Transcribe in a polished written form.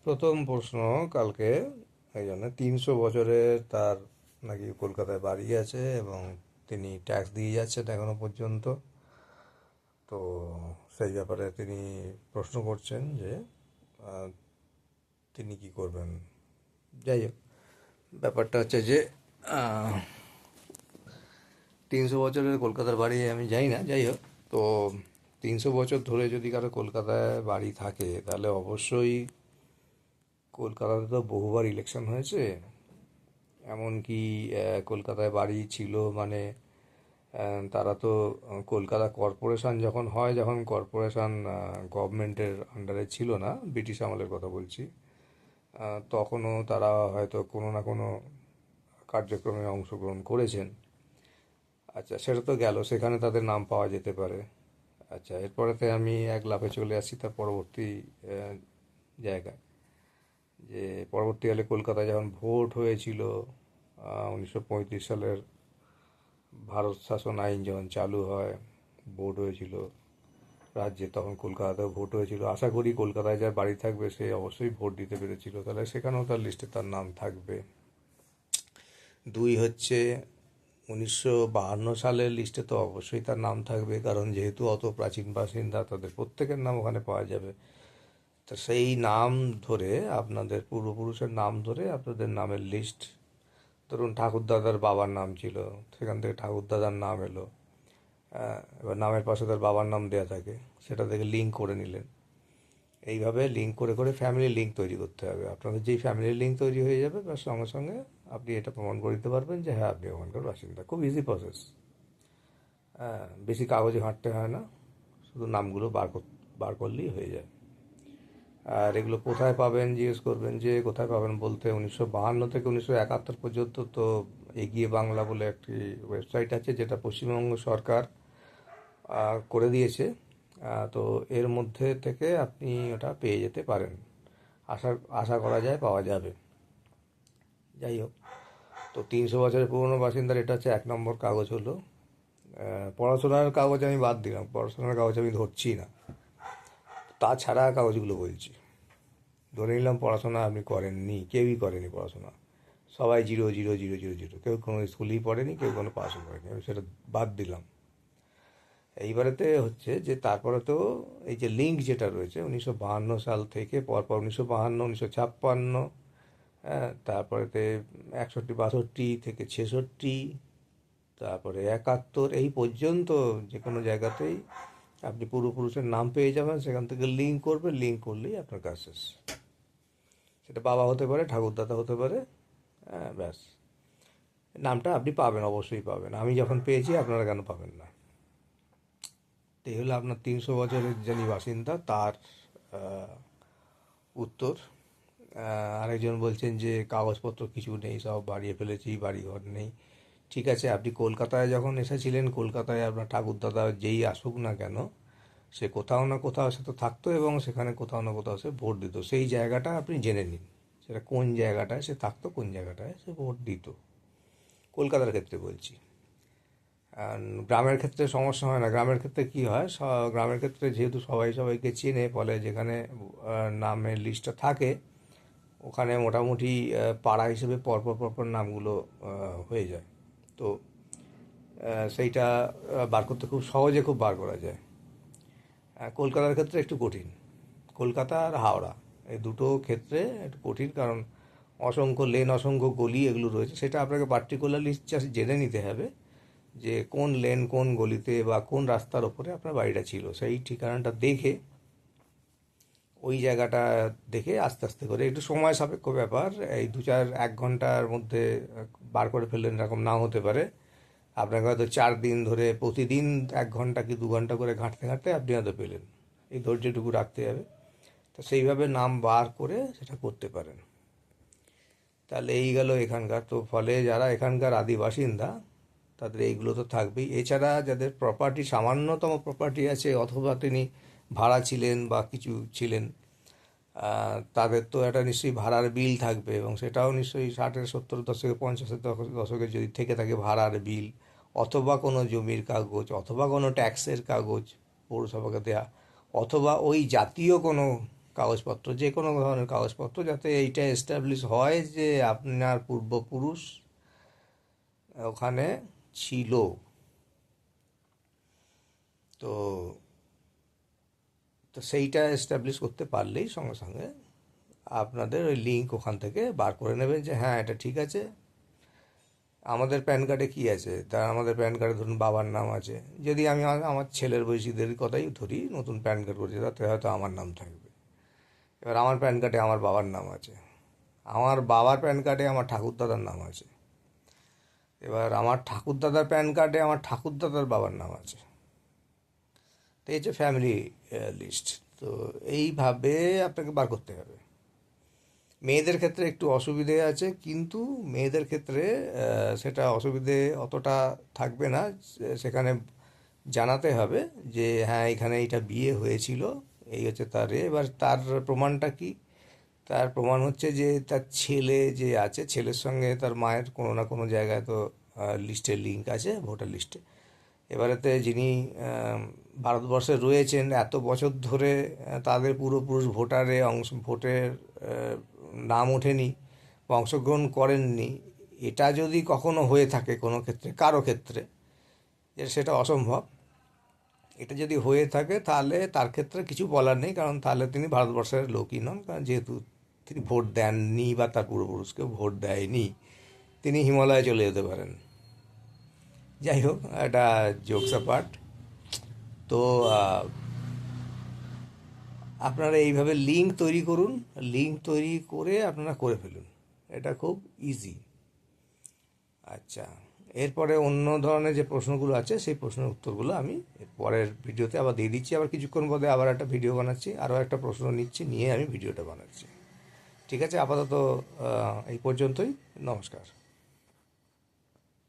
প্রথম প্রশ্ন কালকে এই জন্য 300 বছরের তার নাকি কলকাতায় বাড়ি আছে এবং তিনি ট্যাক্স দিয়ে যাচ্ছেন এখনো পর্যন্ত। তো সেই ব্যাপারে তিনি প্রশ্ন করছেন যে আহ, তিনি কি করবেন। যাই হোক, ব্যাপারটা হচ্ছে যে 300 বছরের কলকাতার বাড়ি আমি যাই না, যাই হোক। তো 300 বছর ধরে যদি কারো কলকাতায় বাড়ি থাকে তাহলে অবশ্যই কলকাতাতে তো বহুবার ইলেকশন হয়েছে। এমনকি কলকাতায় বাড়ি ছিল মানে তারা তো কলকাতা কর্পোরেশন যখন হয়, যখন কর্পোরেশন গভর্নমেন্টের আন্ডারে ছিল না, ব্রিটিশ আমলের কথা বলছি, তখনও তারা হয়তো কোনো না কোনো কার্যক্রমে অংশগ্রহণ করেছেন। আচ্ছা, সেটা তো গেল, সেখানে তাদের নাম পাওয়া যেতে পারে। আচ্ছা, এরপরেতে আমি এক লাফে চলে আসছি তার পরবর্তী জায়গায়, যে পরবর্তীকালে কলকাতায় যখন ভোট হয়েছিল 1935 সালের ভারত শাসন আইন যখন চালু হয়, ভোট হয়েছিল রাজ্যে, তখন কলকাতাতেও ভোট হয়েছিল। আশা করি কলকাতায় যার বাড়ি থাকবে সে অবশ্যই ভোট দিতে পেরেছিল, তাহলে সেখানেও তার লিস্টে তার নাম থাকবে। দুই হচ্ছে 1952 সালের লিস্টে তো অবশ্যই তার নাম থাকবে, কারণ যেহেতু অত প্রাচীন বাসিন্দা তাদের প্রত্যেকের নাম ওখানে পাওয়া যাবে। তা সেই নাম ধরে, আপনাদের পূর্বপুরুষের নাম ধরে আপনাদের নামের লিস্ট, ধরুন ঠাকুরদাদার বাবার নাম ছিল, সেখান থেকে ঠাকুরদাদার নাম এলো। এবার নামের পাশে তার বাবার নাম দেওয়া থাকে, সেটা থেকে লিঙ্ক করে নিলেন। এইভাবে লিঙ্ক করে করে ফ্যামিলি লিঙ্ক তৈরি করতে হবে। আপনাদের যেই ফ্যামিলি লিঙ্ক তৈরি হয়ে যাবে, তার সঙ্গে সঙ্গে আপনি এটা প্রমাণ করে দিতে পারবেন যে হ্যাঁ, আপনি ওখানকার বাসিন্দা। খুব ইজি প্রসেস। হ্যাঁ, বেশি কাগজে ঘাঁটতে হয় না, শুধু নামগুলো বার করলেই হয়ে যায়। আর এগুলো কোথায় পাবেন জিজ্ঞেস করবেন, যে কোথায় পাবেন বলতে 1952 থেকে 1971 পর্যন্ত তো এগিয়ে বাংলা বলে একটি ওয়েবসাইট আছে, যেটা পশ্চিমবঙ্গ সরকার করে দিয়েছে। তো এর মধ্যে থেকে আপনি ওটা পেয়ে যেতে পারেন, আশা আশা করা যায় পাওয়া যাবে। যাই হোক, তো 300 বছরের পুরনো বাসিন্দার এটা হচ্ছে 1 নম্বর কাগজ হলো। পড়াশোনার কাগজ আমি বাদ দিলাম, পড়াশোনার কাগজ আমি ধরছি না, তাছাড়া কাগজগুলো বলছি। ধরে নিলাম পড়াশোনা আপনি করেননি, কেউই করেনি পড়াশোনা, সবাই 0 0 0 0 0, কেউ কোনো স্কুলেই পড়েনি, কেউ কোনো পাসও করেনি, আমি সেটা বাদ দিলাম। এইবারেতে হচ্ছে যে তারপরে তো এই যে লিঙ্ক যেটা রয়েছে 1952 সাল থেকে পরপর 1952, 1956, হ্যাঁ, তারপরেতে 61, 62 থেকে 66, তারপরে 71, এই পর্যন্ত যে কোনো জায়গাতেই আপনি পূর্বপুরুষের নাম পেয়ে যাবেন। সেখান থেকে লিঙ্ক করবে, লিঙ্ক করলেই আপনার কাজ শেষ। সেটা বাবা হতে পারে, ঠাকুরদাদা হতে পারে, হ্যাঁ, ব্যাস। নামটা আপনি পাবেন, অবশ্যই পাবেন। আমি যখন পেয়েছি আপনারা কেন পাবেন না? তো এই হলো আপনার 300 বছরের যিনি বাসিন্দা তার আহ, উত্তর। আরেকজন বলছেন যে কাগজপত্র কিছু নেই, সব বাড়িয়ে ফেলেছি, বাড়িঘর নেই। ঠিক আছে, আপনি কলকাতায় যখন এসেছিলেন, কলকাতায় আপনার ঠাকুরদাদা যেই আসুক না কেন, সে কোথাও না কোথাও সে তো থাকতো এবং সেখানে কোথাও না কোথাও সে ভোট দিত। সেই জায়গাটা আপনি জেনে নিন, সেটা কোন জায়গাটায় সে থাকতো, কোন জায়গাটায় সে ভোট দিত। কলকাতার ক্ষেত্রে বলছি। আর গ্রামের ক্ষেত্রে সমস্যা হয় না। গ্রামের ক্ষেত্রে কী হয়, গ্রামের ক্ষেত্রে যেহেতু সবাই সবাইকে চেনে, ফলে যেখানে নামের লিস্টটা থাকে ওখানে মোটামুটি পাড়া হিসেবে পরপর পরপর নামগুলো হয়ে যায়। তো সেইটা বার করতে খুব সহজে খুব বার করা যায়। কলকাতার ক্ষেত্রে একটু কঠিন। কলকাতা আর হাওড়া, এই দুটো ক্ষেত্রে একটু কঠিন, কারণ অসংখ্য লেন, অসংখ্য গলি এগুলো রয়েছে। সেটা আপনাকে পার্টিকুলারলি জাস্ট জেনে নিতে হবে যে কোন লেন, কোন গলিতে বা কোন রাস্তার ওপরে আপনার বাড়িটা ছিল। সেই ঠিকানাটা দেখে, ওই জায়গাটা দেখে আস্তে আস্তে করে, একটু সময় সাপেক্ষ ব্যাপার, এই 1 ঘন্টার মধ্যে বার করে ফেললেন এরকম নাও হতে পারে। আপনাকে হয়তো 4 দিন ধরে প্রতিদিন 1 ঘন্টা কি 2 ঘন্টা করে ঘাঁটতে ঘাঁটতে আপনি হয়তো পেলেন। এই ধৈর্যটুকু রাখতে হবে। তো সেইভাবে নাম বার করে সেটা করতে পারেন। তাহলে এই গেল এখানকার। তো ফলে যারা এখানকার আদি বাসিন্দা তাদের এইগুলো তো থাকবেই। এছাড়া যাদের প্রপার্টি, সামান্যতম প্রপার্টি আছে, অথবা তিনি ভাড়া ছিলেন বা কিছু ছিলেন, তাদের তো একটা নিশ্চয়ই ভাড়ার বিল থাকবে, এবং সেটাও নিশ্চয়ই 60-এর 70-এর দশকে, 50-এর দশকে যদি থেকে থাকে ভাড়ার বিল, অথবা কোনো জমির কাগজ, অথবা কোনো ট্যাক্সের কাগজ পৌরসভাকে দেয়া, অথবা ওই জাতীয় কোনো কাগজপত্র, যে কোনো ধরনের কাগজপত্র, যাতে এইটা এস্টাবলিশ হয় যে আপনার পূর্বপুরুষ ওখানে ছিল। তো তো সেইটা এস্টাবলিশ করতে পারলেই সঙ্গে সঙ্গে আপনাদের ওই লিঙ্ক ওখান থেকে বার করে নেবেন যে হ্যাঁ এটা ঠিক আছে। আমাদের প্যান কার্ডে কী আছে, তা আমাদের প্যান কার্ডে ধরুন বাবার নাম আছে, যদি আমি আমার ছেলের বয়সীদের কথাই ধরি, নতুন প্যান কার্ড করছি, তাতে হয়তো আমার নাম থাকবে। এবার আমার প্যান কার্ডে আমার বাবার নাম আছে, আমার বাবার প্যান কার্ডে আমার ঠাকুরদাদার নাম আছে, এবার আমার ঠাকুরদাদার প্যান কার্ডে আমার ঠাকুরদাদার বাবার নাম আছে। তো এই যে ফ্যামিলি লিস্ট, তো এইভাবে আপনাকে বার করতে হবে। মেয়েদের ক্ষেত্রে একটু অসুবিধে আছে, কিন্তু মেয়েদের ক্ষেত্রে সেটা অসুবিধে অতটা থাকবে না। সেখানে জানাতে হবে যে হ্যাঁ এখানে এইটা বিয়ে হয়েছিল, এই হচ্ছে তার এবার তার প্রমাণটা কি? তার প্রমাণ হচ্ছে যে তার ছেলে যে আছে, ছেলের সঙ্গে তার মায়ের কোনো না কোনো জায়গায় তো লিস্টে লিঙ্ক আছে, ভোটার লিস্টে। এবারেতে যিনি ভারতবর্ষে রয়েছেন এত বছর ধরে, তাদের পূর্বপুরুষ ভোটের নাম ওঠেনি বা অংশগ্রহণ করেননি, এটা যদি কখনো হয়ে থাকে কোনো ক্ষেত্রে, কারো ক্ষেত্রে, যে সেটা অসম্ভব, এটা যদি হয়ে থাকে তাহলে তার ক্ষেত্রে কিছু বলার নেই, কারণ তাহলে তিনি ভারতবর্ষের লোকই নন, কারণ যেহেতু তিনি ভোট দেননি বা তার পূর্বপুরুষকে ভোট দেয়নি, তিনি হিমালয়ে চলে যেতে পারেন। যাই হোক, এটা জোকস অ্যাপার্ট। তো আপনারা এইভাবে লিঙ্ক তৈরি করুন, লিঙ্ক তৈরি করে আপনারা করে ফেলুন, এটা খুব ইজি। আচ্ছা, এরপরে অন্য ধরনের যে প্রশ্নগুলো আছে সেই প্রশ্নের উত্তরগুলো আমি পরের ভিডিওতে আবার দিয়ে দিচ্ছি। আবার কিছুক্ষণ পরে আবার একটা ভিডিও বানাচ্ছি, আরও একটা প্রশ্ন নিচ্ছি, নিয়ে আমি ভিডিওটা বানাচ্ছি। ঠিক আছে, আপাতত এই পর্যন্তই। নমস্কার।